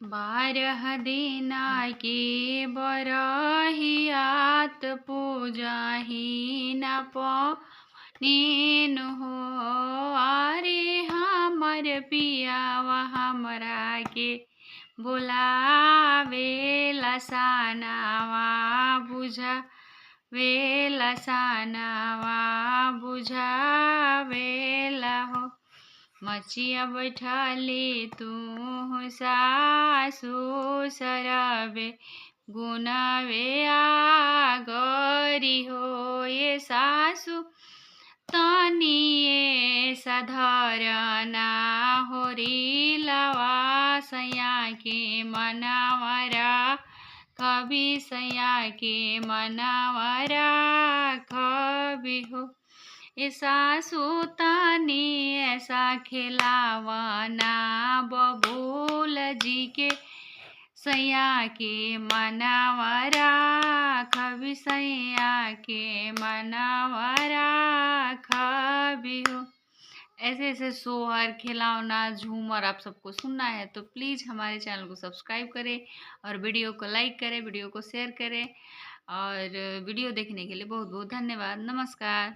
बारह दिना के बरहियात पूजाही न पनेन हो। अरे हमर पियावा हमरा के बोलावेला सानावा बुझावेला सानावा बुझावेला हो। मचिया बैठले तू सासु सरबे गुनावे आगरी हो। ये सासु तनिए साधारणा होरी लवा सया के मनावरा कवि सया के मनावरा कवि हो। ऐसा सुतानी ऐसा खिलावाना बबूल जी के सैया के मनावरा कवि सैया के मनावरा कवि हो। ऐसे ऐसे सोहर खिलौना झूमर आप सबको सुनना है तो प्लीज़ हमारे चैनल को सब्सक्राइब करें और वीडियो को लाइक करें, वीडियो को शेयर करें। और वीडियो देखने के लिए बहुत बहुत धन्यवाद। नमस्कार।